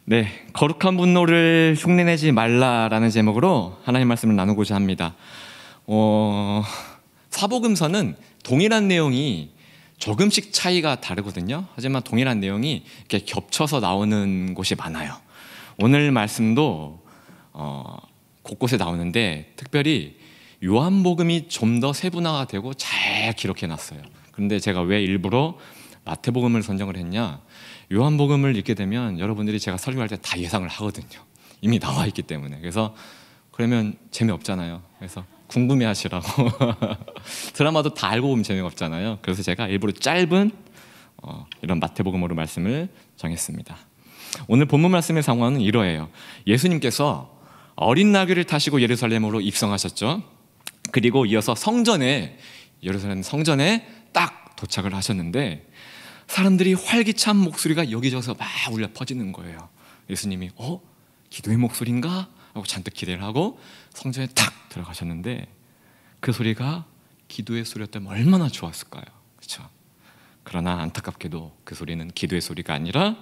네, 거룩한 분노를 흉내내지 말라라는 제목으로 하나님 말씀을 나누고자 합니다. 사복음서는 동일한 내용이 조금씩 차이가 다르거든요. 하지만 동일한 내용이 이렇게 겹쳐서 나오는 곳이 많아요. 오늘 말씀도 곳곳에 나오는데 특별히 요한복음이 좀 더 세분화가 되고 잘 기록해놨어요. 그런데 제가 왜 일부러 마태복음을 선정을 했냐? 요한복음을 읽게 되면 여러분들이 제가 설교할 때 다 예상을 하거든요. 이미 나와 있기 때문에. 그래서 그러면 재미없잖아요. 그래서 궁금해하시라고 드라마도 다 알고 보면 재미없잖아요. 그래서 제가 일부러 짧은 이런 마태복음으로 말씀을 정했습니다. 오늘 본문 말씀의 상황은 이러해요. 예수님께서 어린 나귀를 타시고 예루살렘으로 입성하셨죠. 그리고 이어서 예루살렘 성전에 딱 도착을 하셨는데 사람들이 활기찬 목소리가 여기저기서 막 울려 퍼지는 거예요. 예수님이 기도의 목소리인가? 하고 잔뜩 기대를 하고 성전에 탁 들어가셨는데 그 소리가 기도의 소리였다면 얼마나 좋았을까요? 그렇죠? 그러나 안타깝게도 그 소리는 기도의 소리가 아니라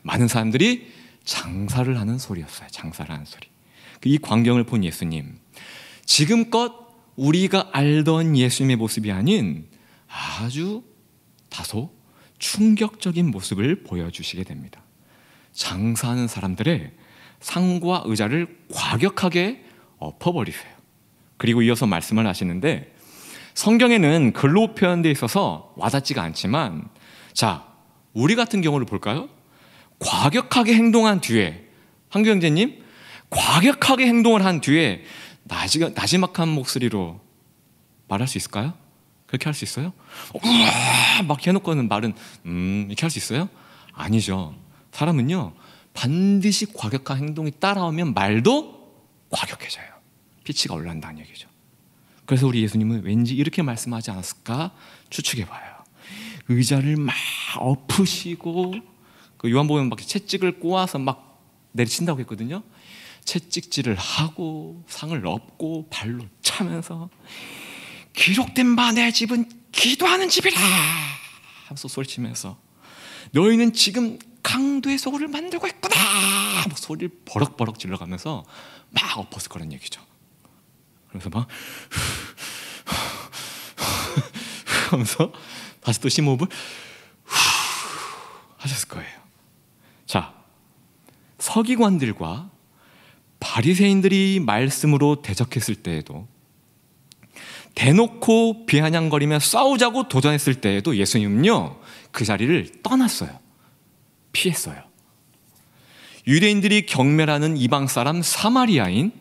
많은 사람들이 장사를 하는 소리였어요. 장사를 하는 소리. 이 광경을 본 예수님, 지금껏 우리가 알던 예수님의 모습이 아닌 아주 다소 충격적인 모습을 보여주시게 됩니다. 장사하는 사람들의 상과 의자를 과격하게 엎어버리세요. 그리고 이어서 말씀을 하시는데 성경에는 글로 표현되어 있어서 와닿지가 않지만 자, 우리 같은 경우를 볼까요? 과격하게 행동한 뒤에 한규 형제님, 과격하게 행동을 한 뒤에 나지막한 목소리로 말할 수 있을까요? 그렇게 할 수 있어요? 우와 막 해놓고는 말은 이렇게 할 수 있어요? 아니죠. 사람은요 반드시 과격한 행동이 따라오면 말도 과격해져요. 피치가 올라간다는 얘기죠. 그래서 우리 예수님은 왠지 이렇게 말씀하지 않았을까 추측해봐요. 의자를 막 엎으시고 그 요한복음 막 채찍을 꼬아서 막 내리친다고 했거든요. 채찍질을 하고 상을 엎고 발로 차면서 기록된 바 내 집은 기도하는 집이라 하면서 소리치면서 너희는 지금 강도의 소굴을 만들고 있구나 하고 소리를 버럭버럭 질러가면서 막 엎었을 거란 얘기죠. 그래서 막 하면서 다시 또 심호흡을 하셨을 거예요. 자, 서기관들과 바리새인들이 말씀으로 대적했을 때에도 대놓고 비아냥거리며 싸우자고 도전했을 때에도 예수님은요 그 자리를 떠났어요. 피했어요. 유대인들이 경멸하는 이방 사람 사마리아인,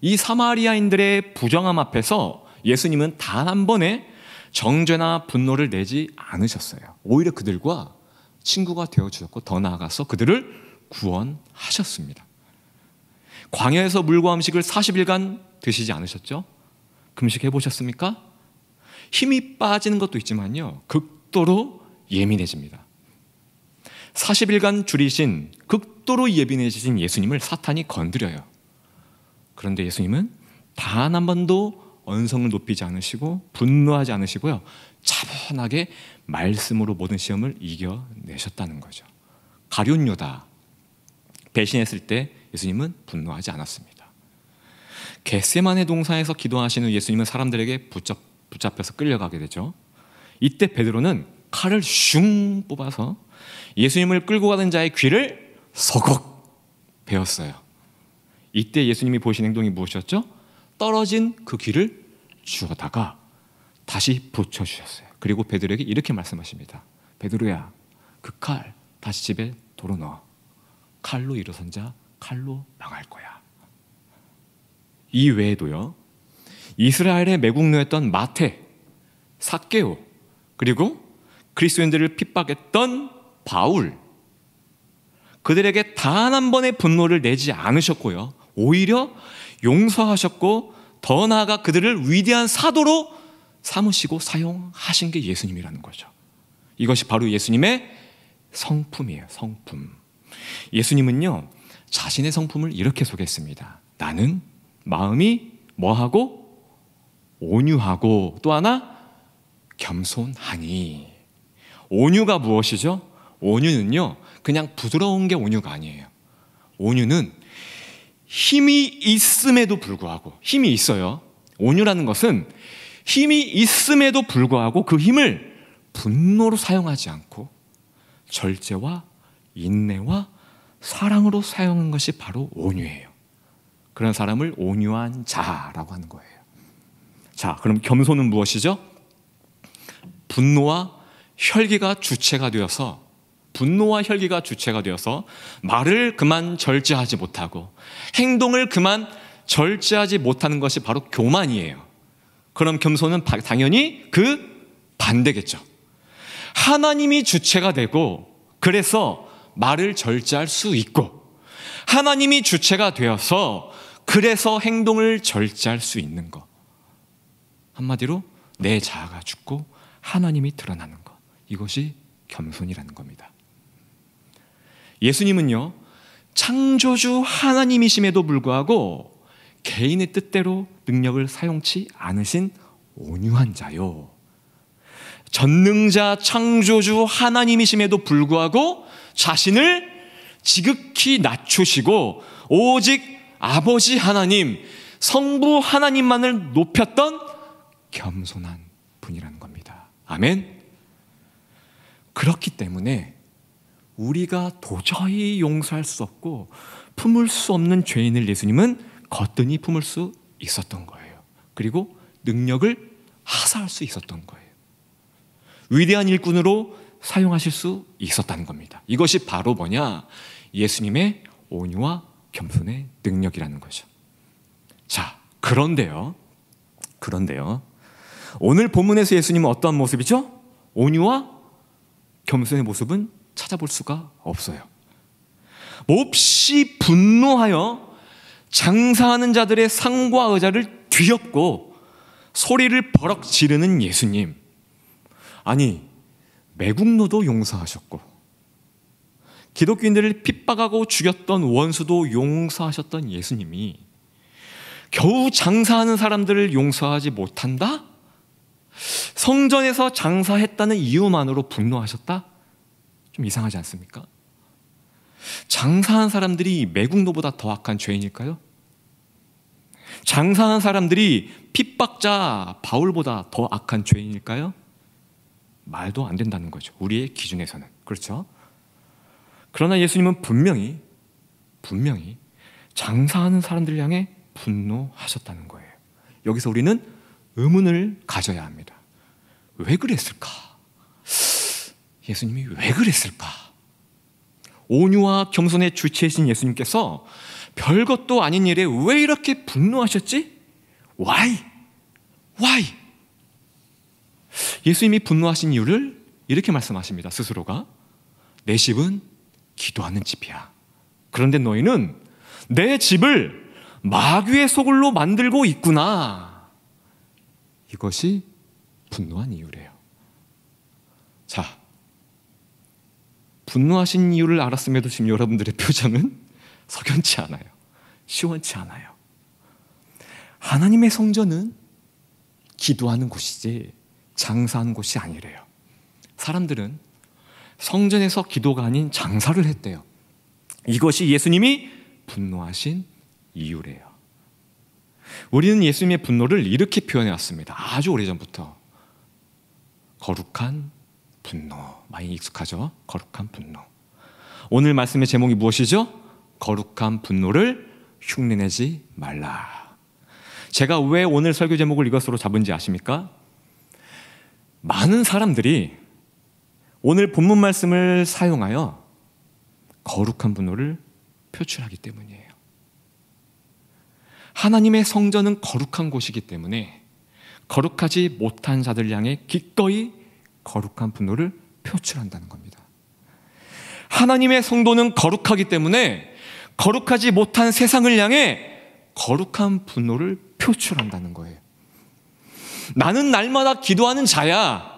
이 사마리아인들의 부정함 앞에서 예수님은 단 한 번의 정죄나 분노를 내지 않으셨어요. 오히려 그들과 친구가 되어주셨고 더 나아가서 그들을 구원하셨습니다. 광야에서 물과 음식을 40일간 드시지 않으셨죠? 금식해 보셨습니까? 힘이 빠지는 것도 있지만요 극도로 예민해집니다. 40일간 줄이신 극도로 예민해지신 예수님을 사탄이 건드려요. 그런데 예수님은 단 한 번도 언성을 높이지 않으시고 분노하지 않으시고요 차분하게 말씀으로 모든 시험을 이겨내셨다는 거죠. 가룟 유다 배신했을 때 예수님은 분노하지 않았습니다. 겟세마네 동산에서 기도하시는 예수님은 사람들에게 붙잡혀서 끌려가게 되죠. 이때 베드로는 칼을 슝 뽑아서 예수님을 끌고 가던 자의 귀를 서걱 베었어요. 이때 예수님이 보신 행동이 무엇이었죠? 떨어진 그 귀를 주워다가 다시 붙여주셨어요. 그리고 베드로에게 이렇게 말씀하십니다. 베드로야, 그 칼 다시 집에 도로 넣어. 칼로 일어선 자 칼로 망할 거야. 이 외에도요 이스라엘의 매국노였던 마태, 삭개오, 그리고 그리스도인들을 핍박했던 바울, 그들에게 단 한 번의 분노를 내지 않으셨고요 오히려 용서하셨고 더 나아가 그들을 위대한 사도로 삼으시고 사용하신 게 예수님이라는 거죠. 이것이 바로 예수님의 성품이에요. 성품. 예수님은요 자신의 성품을 이렇게 소개했습니다. 나는 마음이 뭐하고? 온유하고 또 하나 겸손하니. 온유가 무엇이죠? 온유는요 그냥 부드러운 게 온유가 아니에요. 온유는 힘이 있음에도 불구하고, 힘이 있어요. 온유라는 것은 힘이 있음에도 불구하고 그 힘을 분노로 사용하지 않고 절제와 인내와 사랑으로 사용하는 것이 바로 온유예요. 그런 사람을 온유한 자라고 하는 거예요. 자, 그럼 겸손은 무엇이죠? 분노와 혈기가 주체가 되어서 말을 그만 절제하지 못하고 행동을 그만 절제하지 못하는 것이 바로 교만이에요. 그럼 겸손은 당연히 그 반대겠죠. 하나님이 주체가 되고 그래서 말을 절제할 수 있고, 하나님이 주체가 되어서 그래서 행동을 절제할 수 있는 것. 한마디로 내 자아가 죽고 하나님이 드러나는 것. 이것이 겸손이라는 겁니다. 예수님은요, 창조주 하나님이심에도 불구하고 개인의 뜻대로 능력을 사용치 않으신 온유한 자요, 전능자 창조주 하나님이심에도 불구하고 자신을 지극히 낮추시고 오직 아버지 하나님, 성부 하나님만을 높였던 겸손한 분이라는 겁니다. 아멘. 그렇기 때문에 우리가 도저히 용서할 수 없고 품을 수 없는 죄인을 예수님은 거뜬히 품을 수 있었던 거예요. 그리고 능력을 하사할 수 있었던 거예요. 위대한 일꾼으로 사용하실 수 있었다는 겁니다. 이것이 바로 뭐냐? 예수님의 온유와 겸손의 능력이라는 거죠. 자, 그런데요. 오늘 본문에서 예수님은 어떠한 모습이죠? 온유와 겸손의 모습은 찾아볼 수가 없어요. 몹시 분노하여 장사하는 자들의 상과 의자를 뒤엎고 소리를 버럭 지르는 예수님. 아니, 매국노도 용서하셨고 기독교인들을 핍박하고 죽였던 원수도 용서하셨던 예수님이 겨우 장사하는 사람들을 용서하지 못한다? 성전에서 장사했다는 이유만으로 분노하셨다? 좀 이상하지 않습니까? 장사한 사람들이 매국노보다 더 악한 죄인일까요? 장사한 사람들이 핍박자 바울보다 더 악한 죄인일까요? 말도 안 된다는 거죠. 우리의 기준에서는. 그렇죠? 그러나 예수님은 분명히 장사하는 사람들을 향해 분노하셨다는 거예요. 여기서 우리는 의문을 가져야 합니다. 왜 그랬을까? 예수님이 왜 그랬을까? 온유와 겸손의 주체이신 예수님께서 별것도 아닌 일에 왜 이렇게 분노하셨지? Why? 예수님이 분노하신 이유를 이렇게 말씀하십니다. 스스로가 내 집은 기도하는 집이야. 그런데 너희는 내 집을 마귀의 소굴로 만들고 있구나. 이것이 분노한 이유래요. 자, 분노하신 이유를 알았음에도 지금 여러분들의 표정은 석연치 않아요. 시원치 않아요. 하나님의 성전은 기도하는 곳이지 장사하는 곳이 아니래요. 사람들은 성전에서 기도가 아닌 장사를 했대요. 이것이 예수님이 분노하신 이유래요. 우리는 예수님의 분노를 이렇게 표현해 왔습니다. 아주 오래전부터. 거룩한 분노. 많이 익숙하죠? 거룩한 분노. 오늘 말씀의 제목이 무엇이죠? 거룩한 분노를 흉내내지 말라. 제가 왜 오늘 설교 제목을 이것으로 잡은지 아십니까? 많은 사람들이 오늘 본문 말씀을 사용하여 거룩한 분노를 표출하기 때문이에요. 하나님의 성전은 거룩한 곳이기 때문에 거룩하지 못한 자들 향해 기꺼이 거룩한 분노를 표출한다는 겁니다. 하나님의 성도는 거룩하기 때문에 거룩하지 못한 세상을 향해 거룩한 분노를 표출한다는 거예요. 나는 날마다 기도하는 자야.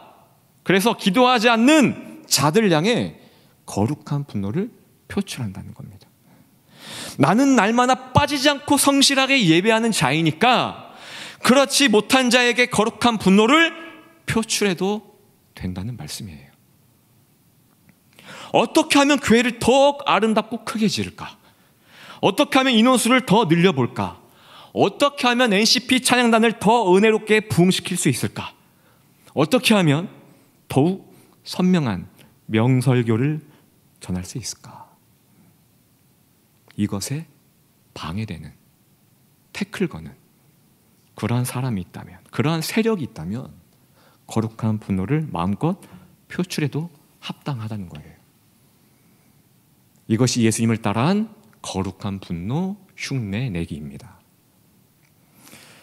그래서 기도하지 않는 자들 향해 거룩한 분노를 표출한다는 겁니다. 나는 날마다 빠지지 않고 성실하게 예배하는 자이니까 그렇지 못한 자에게 거룩한 분노를 표출해도 된다는 말씀이에요. 어떻게 하면 교회를 더욱 아름답고 크게 지을까? 어떻게 하면 인원수를 더 늘려볼까? 어떻게 하면 NCP 찬양단을 더 은혜롭게 부흥시킬 수 있을까? 어떻게 하면 더욱 선명한 명설교를 전할 수 있을까? 이것에 방해되는, 태클 거는 그러한 사람이 있다면, 그러한 세력이 있다면 거룩한 분노를 마음껏 표출해도 합당하다는 거예요. 이것이 예수님을 따라한 거룩한 분노 흉내 내기입니다.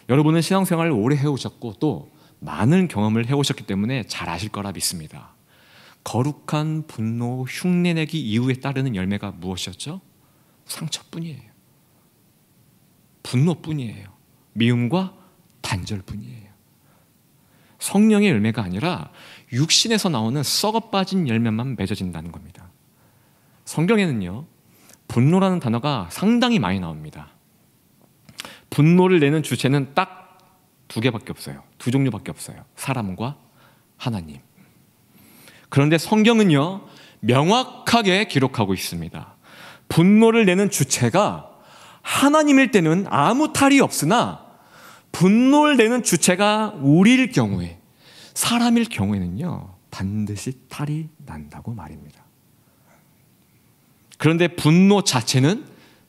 여러분은 신앙생활을 오래 해오셨고 또 많은 경험을 해오셨기 때문에 잘 아실 거라 믿습니다. 거룩한 분노 흉내 내기 이후에 따르는 열매가 무엇이었죠? 상처뿐이에요. 분노뿐이에요. 미움과 단절뿐이에요. 성령의 열매가 아니라 육신에서 나오는 썩어빠진 열매만 맺어진다는 겁니다. 성경에는요, 분노라는 단어가 상당히 많이 나옵니다. 분노를 내는 주체는 딱 두 개밖에 없어요. 두 종류밖에 없어요. 사람과 하나님. 그런데 성경은요, 명확하게 기록하고 있습니다. 분노를 내는 주체가 하나님일 때는 아무 탈이 없으나 분노를 내는 주체가 우리일 경우에, 사람일 경우에는요, 반드시 탈이 난다고 말입니다. 그런데 분노 자체는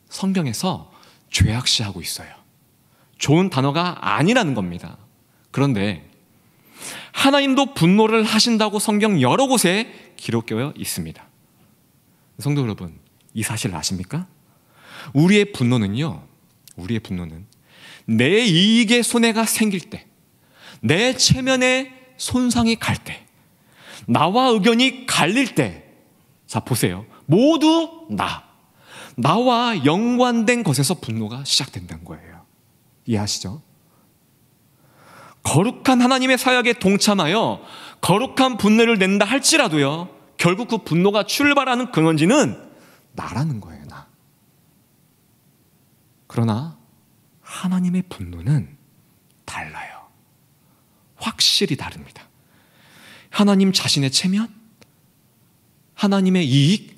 성경에서 죄악시하고 있어요. 좋은 단어가 아니라는 겁니다. 그런데 하나님도 분노를 하신다고 성경 여러 곳에 기록되어 있습니다. 성도 여러분, 이 사실 아십니까? 우리의 분노는 내 이익에 손해가 생길 때, 내 체면에 손상이 갈 때, 나와 의견이 갈릴 때, 자 보세요. 모두 나와 연관된 것에서 분노가 시작된다는 거예요. 이해하시죠? 거룩한 하나님의 사역에 동참하여 거룩한 분노를 낸다 할지라도요, 결국 그 분노가 출발하는 근원지는 나라는 거예요. 나. 그러나 하나님의 분노는 달라요. 확실히 다릅니다. 하나님 자신의 체면, 하나님의 이익,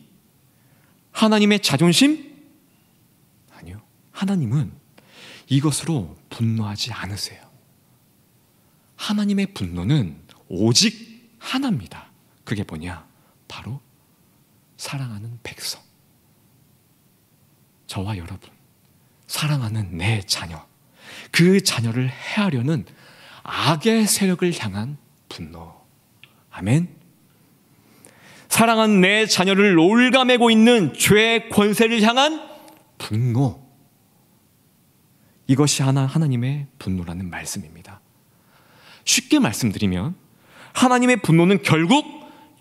하나님의 자존심? 아니요. 하나님은 이것으로 분노하지 않으세요. 하나님의 분노는 오직 하나입니다. 그게 뭐냐? 바로 사랑하는 백성. 저와 여러분, 사랑하는 내 자녀, 그 자녀를 해하려는 악의 세력을 향한 분노. 아멘. 사랑하는 내 자녀를 올가매고 있는 죄의 권세를 향한 분노. 이것이 하나님의 분노라는 말씀입니다. 쉽게 말씀드리면 하나님의 분노는 결국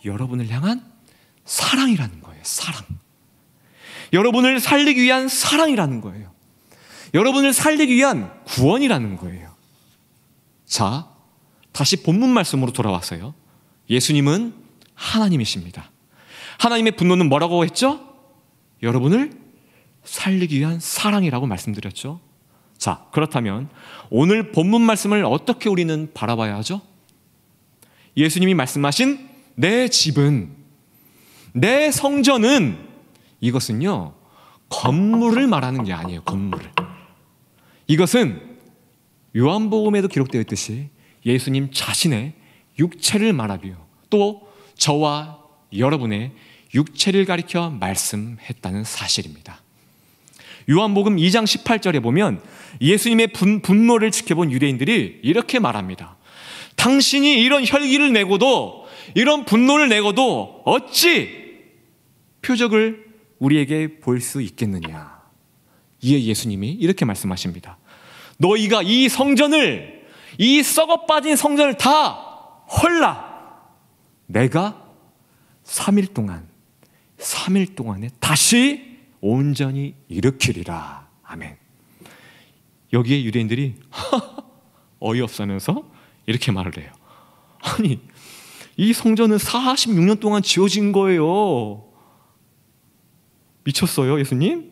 여러분을 향한 사랑이라는 거예요. 사랑. 여러분을 살리기 위한 사랑이라는 거예요. 여러분을 살리기 위한 구원이라는 거예요. 자, 다시 본문 말씀으로 돌아왔어요. 예수님은 하나님이십니다. 하나님의 분노는 뭐라고 했죠? 여러분을 살리기 위한 사랑이라고 말씀드렸죠. 자, 그렇다면 오늘 본문 말씀을 어떻게 우리는 바라봐야 하죠? 예수님이 말씀하신 내 집은, 내 성전은, 이것은요, 건물을 말하는 게 아니에요. 건물을. 이것은 요한복음에도 기록되어 있듯이 예수님 자신의 육체를 말하며 또 저와 여러분의 육체를 가리켜 말씀했다는 사실입니다. 요한복음 2장 18절에 보면 예수님의 분노를 지켜본 유대인들이 이렇게 말합니다. 당신이 이런 혈기를 내고도, 이런 분노를 내고도 어찌 표적을 우리에게 보일 수 있겠느냐. 이에 예수님이 이렇게 말씀하십니다. 너희가 이 성전을, 이 썩어빠진 성전을 다 헐라. 내가 3일 동안에 다시 온전히 일으키리라. 아멘. 여기에 유대인들이 어이없으면서 이렇게 말을 해요. 아니, 이 성전은 46년 동안 지어진 거예요. 미쳤어요, 예수님?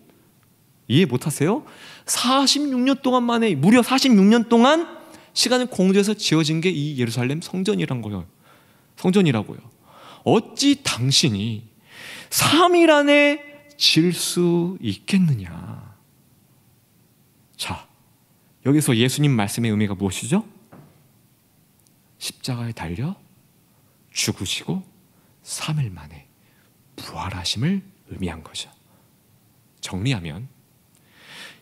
이해 못하세요? 46년 동안 만에, 무려 46년 동안 시간을 공조해서 지어진 게 이 예루살렘 성전이라고요. 어찌 당신이 3일 안에 지을 수 있겠느냐? 자, 여기서 예수님 말씀의 의미가 무엇이죠? 십자가에 달려 죽으시고 3일 만에 부활하심을 의미한 거죠. 정리하면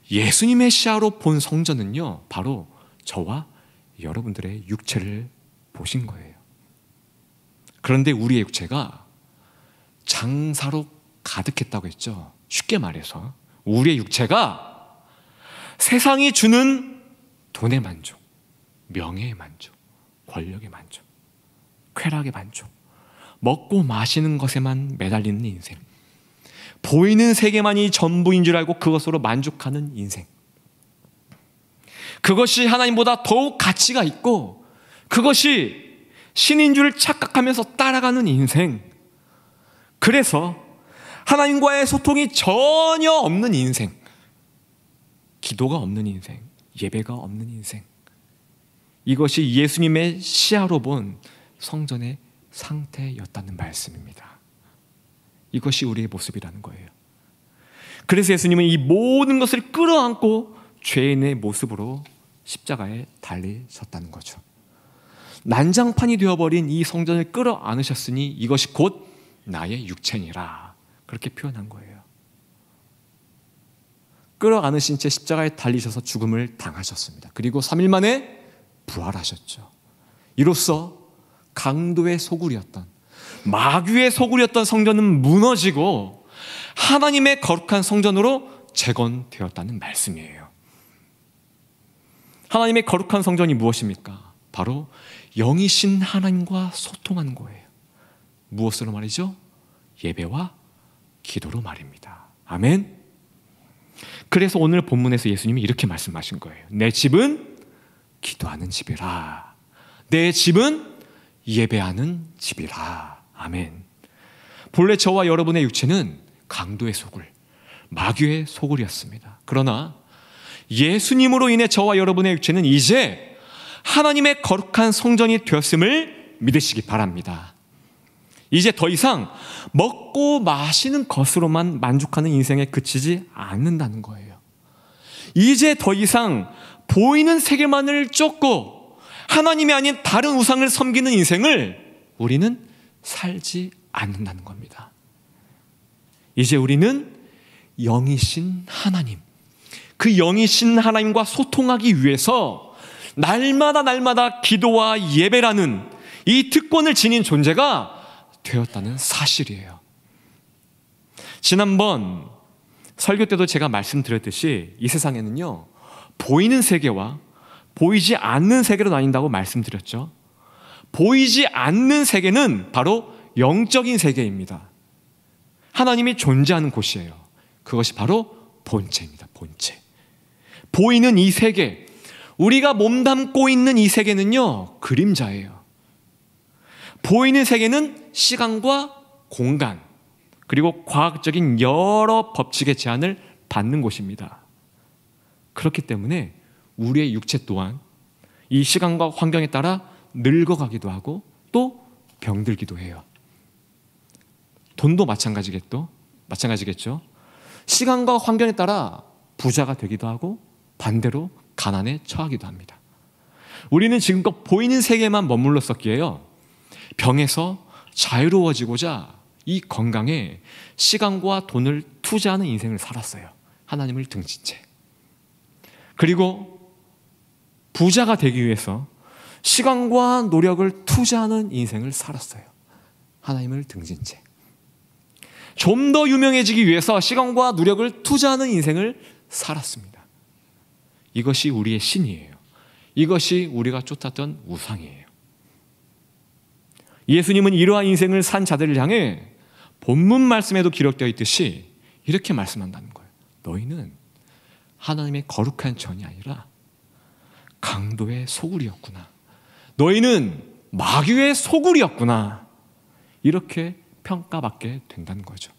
예수님의 시야로 본 성전은요, 바로 저와 여러분들의 육체를 보신 거예요. 그런데 우리의 육체가 장사로 가득했다고 했죠. 쉽게 말해서 우리의 육체가 세상이 주는 돈의 만족, 명예의 만족, 권력의 만족, 쾌락의 만족, 먹고 마시는 것에만 매달리는 인생, 보이는 세계만이 전부인 줄 알고 그것으로 만족하는 인생, 그것이 하나님보다 더욱 가치가 있고 그것이 신인 줄 착각하면서 따라가는 인생, 그래서 하나님과의 소통이 전혀 없는 인생, 기도가 없는 인생, 예배가 없는 인생, 이것이 예수님의 시야로 본 성전의 상태였다는 말씀입니다. 이것이 우리의 모습이라는 거예요. 그래서 예수님은 이 모든 것을 끌어안고 죄인의 모습으로 십자가에 달리셨다는 거죠. 난장판이 되어버린 이 성전을 끌어안으셨으니 이것이 곧 나의 육체니라, 그렇게 표현한 거예요. 끌어안으신 채 십자가에 달리셔서 죽음을 당하셨습니다. 그리고 3일 만에 부활하셨죠. 이로써 강도의 소굴이었던, 마귀의 소굴이었던 성전은 무너지고 하나님의 거룩한 성전으로 재건되었다는 말씀이에요. 하나님의 거룩한 성전이 무엇입니까? 바로 영이신 하나님과 소통하는 거예요. 무엇으로 말이죠? 예배와 기도로 말입니다. 아멘. 그래서 오늘 본문에서 예수님이 이렇게 말씀하신 거예요. 내 집은 기도하는 집이라, 내 집은 예배하는 집이라. 아멘. 본래 저와 여러분의 육체는 강도의 소굴, 마귀의 소굴이었습니다. 그러나 예수님으로 인해 저와 여러분의 육체는 이제 하나님의 거룩한 성전이 되었음을 믿으시기 바랍니다. 이제 더 이상 먹고 마시는 것으로만 만족하는 인생에 그치지 않는다는 거예요. 이제 더 이상 보이는 세계만을 쫓고 하나님이 아닌 다른 우상을 섬기는 인생을 우리는 살지 않는다는 겁니다. 이제 우리는 영이신 하나님, 그 영이신 하나님과 소통하기 위해서 날마다 기도와 예배라는 이 특권을 지닌 존재가 되었다는 사실이에요. 지난번 설교 때도 제가 말씀드렸듯이 이 세상에는요, 보이는 세계와 보이지 않는 세계로 나뉜다고 말씀드렸죠. 보이지 않는 세계는 바로 영적인 세계입니다. 하나님이 존재하는 곳이에요. 그것이 바로 본체입니다. 본체. 보이는 이 세계, 우리가 몸담고 있는 이 세계는요, 그림자예요. 보이는 세계는 시간과 공간, 그리고 과학적인 여러 법칙의 제한을 받는 곳입니다. 그렇기 때문에 우리의 육체 또한 이 시간과 환경에 따라 늙어가기도 하고 또 병들기도 해요. 돈도 마찬가지겠죠. 시간과 환경에 따라 부자가 되기도 하고 반대로 가난에 처하기도 합니다. 우리는 지금껏 보이는 세계만 머물렀었기에요, 병에서 자유로워지고자 이 건강에 시간과 돈을 투자하는 인생을 살았어요. 하나님을 등진 채. 그리고 부자가 되기 위해서 시간과 노력을 투자하는 인생을 살았어요. 하나님을 등진 채. 좀 더 유명해지기 위해서 시간과 노력을 투자하는 인생을 살았습니다. 이것이 우리의 신이에요. 이것이 우리가 쫓았던 우상이에요. 예수님은 이러한 인생을 산 자들을 향해 본문 말씀에도 기록되어 있듯이 이렇게 말씀한다는 거예요. 너희는 하나님의 거룩한 전이 아니라 강도의 소굴이었구나. 너희는 마귀의 소굴이었구나. 이렇게 평가받게 된다는 거죠.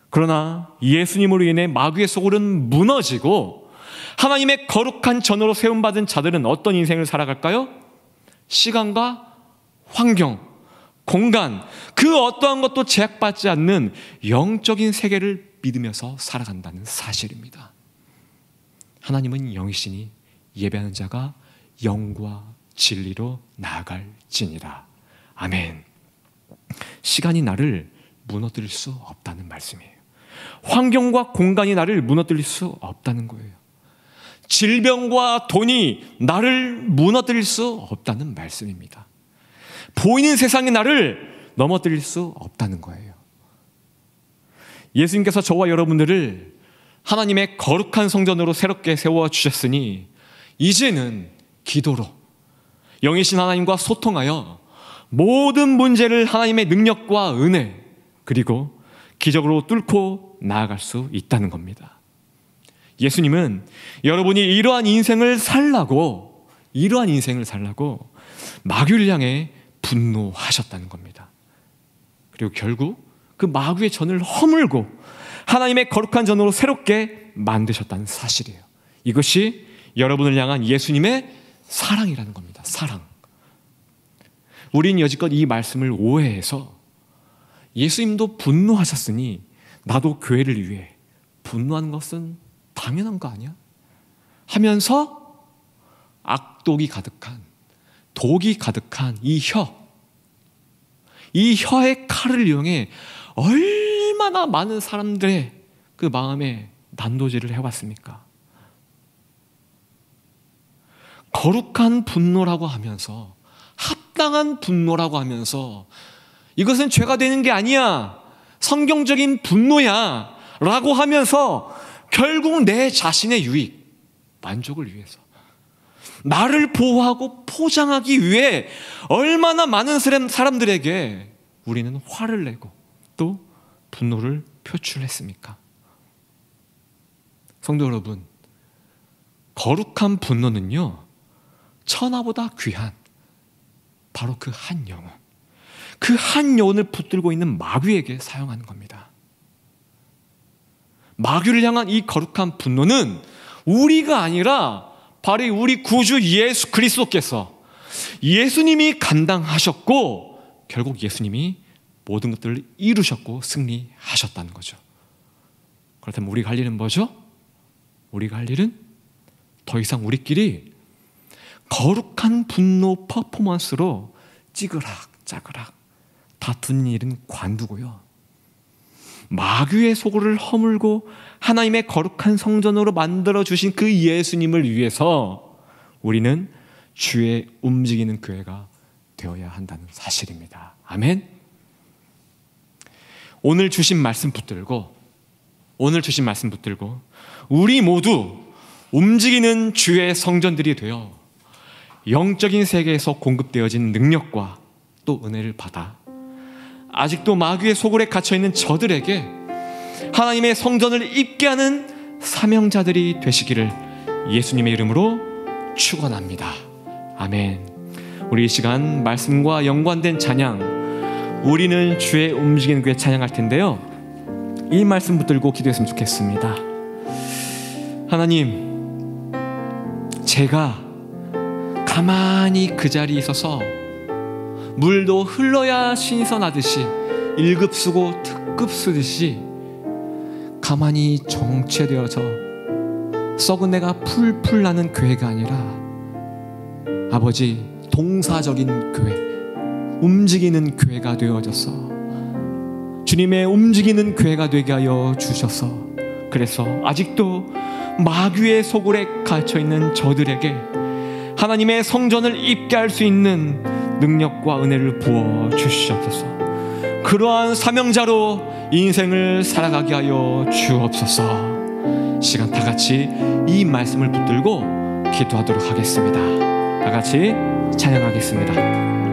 그러나 예수님으로 인해 마귀의 소굴은 무너지고 하나님의 거룩한 전으로 세움받은 자들은 어떤 인생을 살아갈까요? 시간과 환경, 공간, 그 어떠한 것도 제약받지 않는 영적인 세계를 믿으면서 살아간다는 사실입니다. 하나님은 영이시니 예배하는 자가 영과 진리로 나아갈지니라. 아멘. 시간이 나를 무너뜨릴 수 없다는 말씀이에요. 환경과 공간이 나를 무너뜨릴 수 없다는 거예요. 질병과 돈이 나를 무너뜨릴 수 없다는 말씀입니다. 보이는 세상이 나를 넘어뜨릴 수 없다는 거예요. 예수님께서 저와 여러분들을 하나님의 거룩한 성전으로 새롭게 세워주셨으니 이제는 기도로 영이신 하나님과 소통하여 모든 문제를 하나님의 능력과 은혜 그리고 기적으로 뚫고 나아갈 수 있다는 겁니다. 예수님은 여러분이 이러한 인생을 살라고 마귀를 향해 분노하셨다는 겁니다. 그리고 결국 그 마귀의 전을 허물고 하나님의 거룩한 전으로 새롭게 만드셨다는 사실이에요. 이것이 여러분을 향한 예수님의 사랑이라는 겁니다. 사랑. 우린 여지껏 이 말씀을 오해해서 예수님도 분노하셨으니 나도 교회를 위해 분노하는 것은 당연한 거 아니야? 하면서 악독이 가득한, 독이 가득한 이 혀의 칼을 이용해 얼마나 많은 사람들의 그 마음에 난도질을 해왔습니까? 거룩한 분노라고 하면서, 합당한 분노라고 하면서 이것은 죄가 되는 게 아니야, 성경적인 분노야 라고 하면서 결국 내 자신의 유익, 만족을 위해서, 나를 보호하고 포장하기 위해 얼마나 많은 사람들에게 우리는 화를 내고 또 분노를 표출했습니까? 성도 여러분, 거룩한 분노는요, 천하보다 귀한 바로 그 한 영혼을 붙들고 있는 마귀에게 사용하는 겁니다. 마귀를 향한 이 거룩한 분노는 우리가 아니라 바로 우리 구주 예수 그리스도께서, 예수님이 감당하셨고 결국 예수님이 모든 것들을 이루셨고 승리하셨다는 거죠. 그렇다면 우리가 할 일은 뭐죠? 우리가 할 일은 더 이상 우리끼리 거룩한 분노 퍼포먼스로 찌그락짜그락 다투는 일은 관두고요, 마귀의 소굴을 허물고 하나님의 거룩한 성전으로 만들어주신 그 예수님을 위해서 우리는 주의 움직이는 교회가 되어야 한다는 사실입니다. 아멘. 오늘 주신 말씀 붙들고 우리 모두 움직이는 주의 성전들이 되어 영적인 세계에서 공급되어진 능력과 또 은혜를 받아 아직도 마귀의 소굴에 갇혀있는 저들에게 하나님의 성전을 입게 하는 사명자들이 되시기를 예수님의 이름으로 축원합니다. 아멘. 우리 이 시간 말씀과 연관된 찬양, 우리는 주의 움직이는 교회 찬양할 텐데요, 이 말씀 붙들고 기도했으면 좋겠습니다. 하나님, 제가 가만히 그 자리에 있어서 물도 흘러야 신선하듯이 1급 쓰고 특급 쓰듯이 가만히 정체되어서 썩은 내가 풀풀 나는 교회가 아니라 아버지, 동사적인 교회, 움직이는 교회가 되어져서 주님의 움직이는 교회가 되게 하여 주셔서, 그래서 아직도 마귀의 소굴에 갇혀있는 저들에게 하나님의 성전을 입게 할 수 있는 능력과 은혜를 부어 주시옵소서. 그러한 사명자로 인생을 살아가게 하여 주옵소서. 시간 다 같이 이 말씀을 붙들고 기도하도록 하겠습니다. 다 같이 찬양하겠습니다.